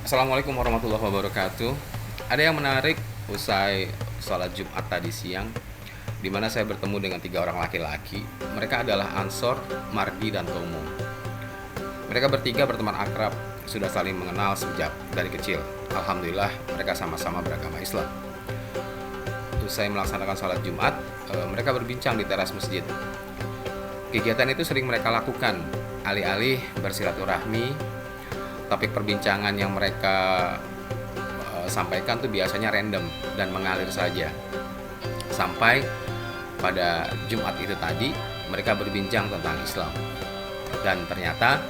Assalamualaikum warahmatullahi wabarakatuh. Ada yang menarik usai sholat Jumat tadi siang, di mana saya bertemu dengan 3 orang laki-laki. Mereka adalah Ansor, Mardi, dan Tomo. Mereka bertiga berteman akrab, sudah saling mengenal sejak dari kecil. Alhamdulillah, mereka sama-sama beragama Islam. Usai melaksanakan sholat Jumat, mereka berbincang di teras masjid. Kegiatan itu sering mereka lakukan, alih-alih bersilaturahmi. Topik perbincangan yang mereka sampaikan tuh biasanya random dan mengalir saja. Sampai pada Jumat itu tadi, mereka berbincang tentang Islam. Dan ternyata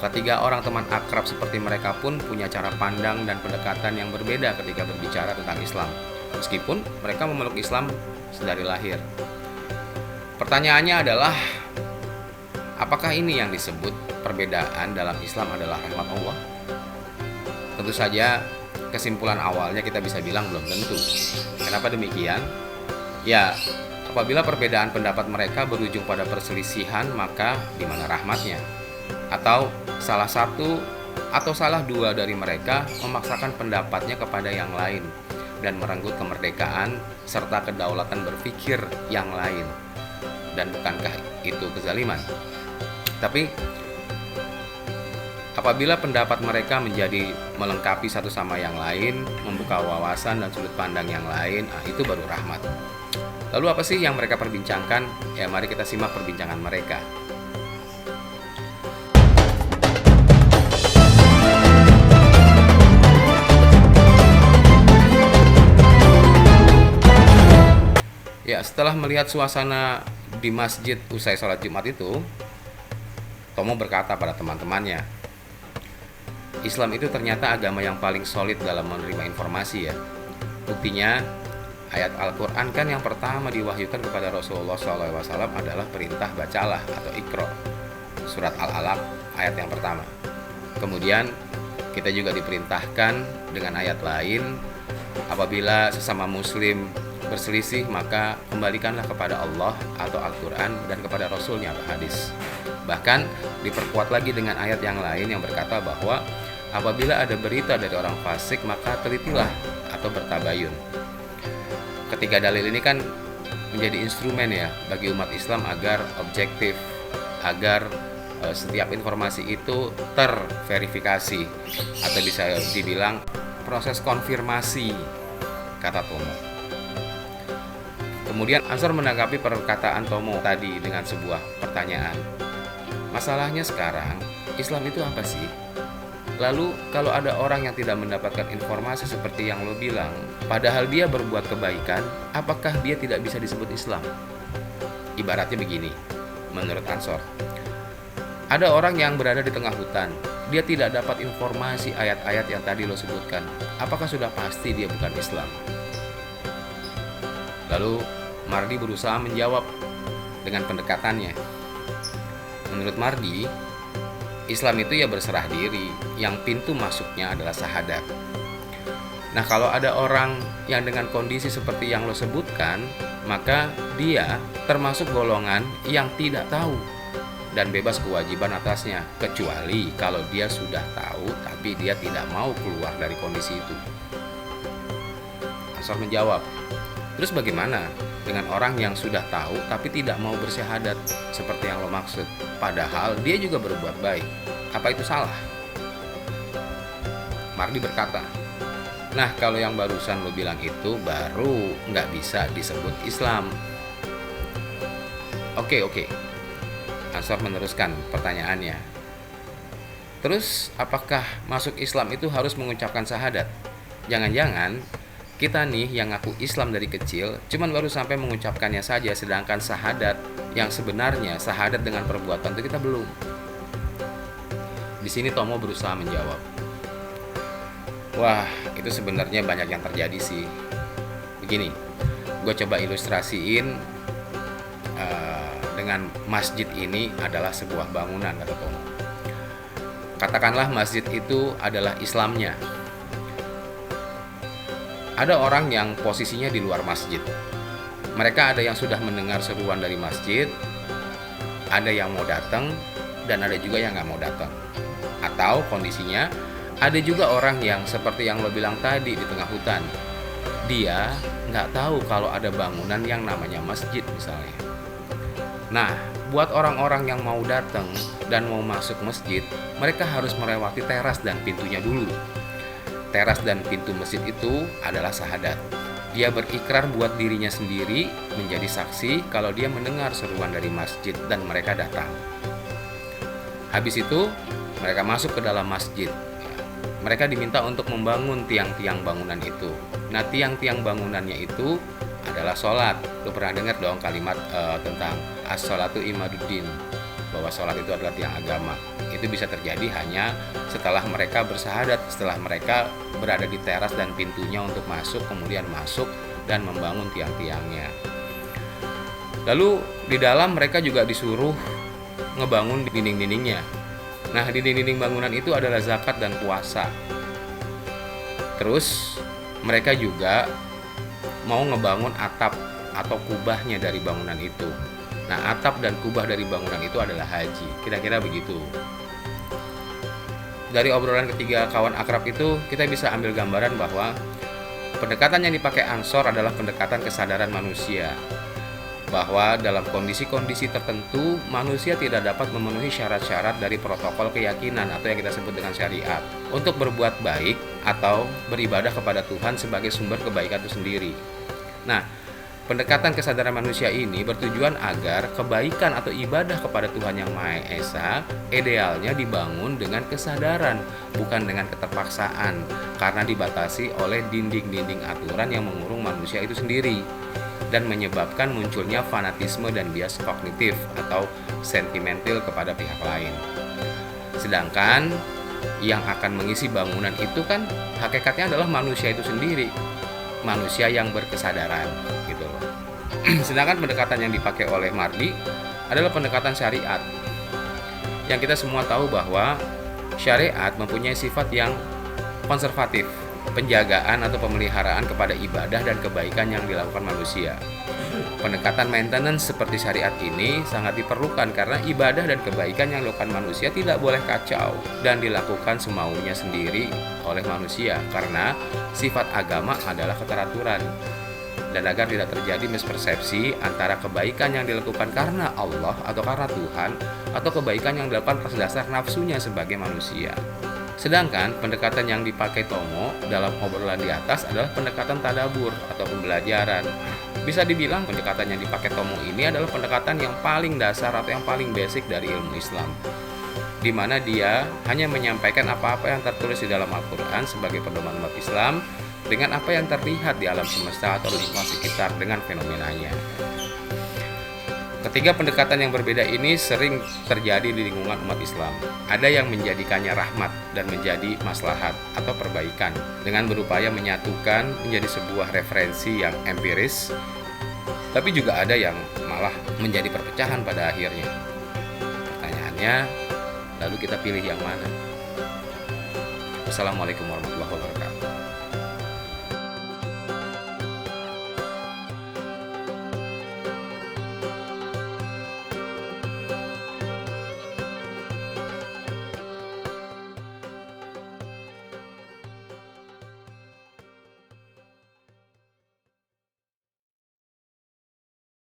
ketiga orang teman akrab seperti mereka pun punya cara pandang dan pendekatan yang berbeda ketika berbicara tentang Islam. Meskipun mereka memeluk Islam sedari lahir. Pertanyaannya adalah, apakah ini yang disebut perbedaan dalam Islam adalah rahmat Allah? Tentu saja kesimpulan awalnya kita bisa bilang belum tentu. Kenapa demikian? Ya, apabila perbedaan pendapat mereka berujung pada perselisihan, maka di mana rahmatnya? Atau salah satu atau salah dua dari mereka memaksakan pendapatnya kepada yang lain dan merenggut kemerdekaan serta kedaulatan berpikir yang lain. Dan bukankah itu kezaliman? Tapi apabila pendapat mereka menjadi melengkapi satu sama yang lain, membuka wawasan dan sudut pandang yang lain, itu baru rahmat. Lalu apa sih yang mereka perbincangkan? Ya, mari kita simak perbincangan mereka. Ya, setelah melihat suasana di masjid usai sholat Jumat itu, Tomo berkata pada teman-temannya, Islam itu ternyata agama yang paling solid dalam menerima informasi ya. Buktinya, ayat Al-Quran kan yang pertama diwahyukan kepada Rasulullah SAW adalah perintah bacalah atau Iqra. Surat Al-Alaq ayat yang pertama. Kemudian kita juga diperintahkan dengan ayat lain, apabila sesama muslim berselisih maka kembalikanlah kepada Allah atau Al-Quran dan kepada Rasulnya atau hadis. Bahkan diperkuat lagi dengan ayat yang lain yang berkata bahwa apabila ada berita dari orang fasik maka telitilah atau bertabayun. Ketiga dalil ini kan menjadi instrumen ya bagi umat Islam agar objektif, agar setiap informasi itu terverifikasi atau bisa dibilang proses konfirmasi, kata Tomo. Kemudian Ansor menanggapi perkataan Tomo tadi dengan sebuah pertanyaan. Masalahnya sekarang, Islam itu apa sih? Lalu kalau ada orang yang tidak mendapatkan informasi seperti yang lo bilang, padahal dia berbuat kebaikan, apakah dia tidak bisa disebut Islam? Ibaratnya begini, menurut Ansor. Ada orang yang berada di tengah hutan, dia tidak dapat informasi ayat-ayat yang tadi lo sebutkan. Apakah sudah pasti dia bukan Islam? Lalu Mardi berusaha menjawab dengan pendekatannya. Menurut Mardi, Islam itu ya berserah diri, yang pintu masuknya adalah syahadat. Nah, kalau ada orang yang dengan kondisi seperti yang lo sebutkan, maka dia termasuk golongan yang tidak tahu dan bebas kewajiban atasnya, kecuali kalau dia sudah tahu tapi dia tidak mau keluar dari kondisi itu. Ansor menjawab, terus bagaimana dengan orang yang sudah tahu tapi tidak mau bersyahadat seperti yang lo maksud, padahal dia juga berbuat baik? Apa itu salah? Mardi berkata, nah kalau yang barusan lo bilang itu baru nggak bisa disebut Islam. Oke. Ansor meneruskan pertanyaannya. Terus apakah masuk Islam itu harus mengucapkan syahadat? Jangan-jangan kita nih yang ngaku Islam dari kecil cuman baru sampai mengucapkannya saja, sedangkan syahadat yang sebenarnya syahadat dengan perbuatan itu kita belum. Di sini Tomo berusaha menjawab. Wah, itu sebenarnya banyak yang terjadi sih. Begini, gue coba ilustrasiin dengan masjid ini adalah sebuah bangunan, kata Tomo. Katakanlah masjid itu adalah Islamnya. Ada orang yang posisinya di luar masjid. Mereka ada yang sudah mendengar seruan dari masjid, ada yang mau datang, dan ada juga yang nggak mau datang. Atau kondisinya Ada juga orang yang seperti yang lo bilang tadi di tengah hutan. Dia nggak tahu kalau ada bangunan yang namanya masjid misalnya. Nah, buat orang-orang yang mau datang dan mau masuk masjid, mereka harus melewati teras dan pintunya dulu. Teras dan pintu masjid itu adalah syahadat. Dia berikrar buat dirinya sendiri menjadi saksi kalau dia mendengar seruan dari masjid dan mereka datang. Habis itu, mereka masuk ke dalam masjid. Mereka diminta untuk membangun tiang-tiang bangunan itu. Nah, tiang-tiang bangunannya itu adalah sholat. Lu pernah dengar dong kalimat tentang as-sholatu imaduddin, bahwa sholat itu adalah tiang agama. Itu bisa terjadi hanya setelah mereka bersahadat, setelah mereka berada di teras dan pintunya untuk masuk, kemudian masuk dan membangun tiang-tiangnya. Lalu di dalam mereka juga disuruh ngebangun dinding-dindingnya. Nah, dinding-dinding bangunan itu adalah zakat dan puasa. Terus mereka juga mau ngebangun atap atau kubahnya dari bangunan itu. Nah, atap dan kubah dari bangunan itu adalah haji. Kira-kira begitu. Dari obrolan ketiga kawan akrab itu, kita bisa ambil gambaran bahwa pendekatan yang dipakai Ansor adalah pendekatan kesadaran manusia. Bahwa dalam kondisi-kondisi tertentu, manusia tidak dapat memenuhi syarat-syarat dari protokol keyakinan atau yang kita sebut dengan syariat untuk berbuat baik atau beribadah kepada Tuhan sebagai sumber kebaikan itu sendiri. Nah, pendekatan kesadaran manusia ini bertujuan agar kebaikan atau ibadah kepada Tuhan Yang Maha Esa idealnya dibangun dengan kesadaran, bukan dengan keterpaksaan, karena dibatasi oleh dinding-dinding aturan yang mengurung manusia itu sendiri dan menyebabkan munculnya fanatisme dan bias kognitif atau sentimental kepada pihak lain. Sedangkan yang akan mengisi bangunan itu kan hakikatnya adalah manusia itu sendiri, manusia yang berkesadaran gitu loh. Sedangkan pendekatan yang dipakai oleh Mardi adalah pendekatan syariat. Yang kita semua tahu bahwa syariat mempunyai sifat yang konservatif, penjagaan atau pemeliharaan kepada ibadah dan kebaikan yang dilakukan manusia. Pendekatan maintenance seperti syariat ini sangat diperlukan karena ibadah dan kebaikan yang dilakukan manusia tidak boleh kacau dan dilakukan semaunya sendiri oleh manusia, karena sifat agama adalah keteraturan. Dan agar tidak terjadi mispersepsi antara kebaikan yang dilakukan karena Allah atau karena Tuhan, atau kebaikan yang dilakukan atas dasar nafsunya sebagai manusia. Sedangkan pendekatan yang dipakai Tomo dalam obrolan di atas adalah pendekatan tadabur atau pembelajaran. Bisa dibilang pendekatan yang dipakai Tomo ini adalah pendekatan yang paling dasar atau yang paling basic dari ilmu Islam, di mana dia hanya menyampaikan apa-apa yang tertulis di dalam Al-Quran sebagai pedoman umat Islam dengan apa yang terlihat di alam semesta atau lingkungan sekitar dengan fenomenanya. Ketiga pendekatan yang berbeda ini sering terjadi di lingkungan umat Islam. Ada yang menjadikannya rahmat dan menjadi maslahat atau perbaikan dengan berupaya menyatukan menjadi sebuah referensi yang empiris, tapi juga ada yang malah menjadi perpecahan pada akhirnya. Pertanyaannya, lalu kita pilih yang mana? Wassalamualaikum warahmatullahi wabarakatuh.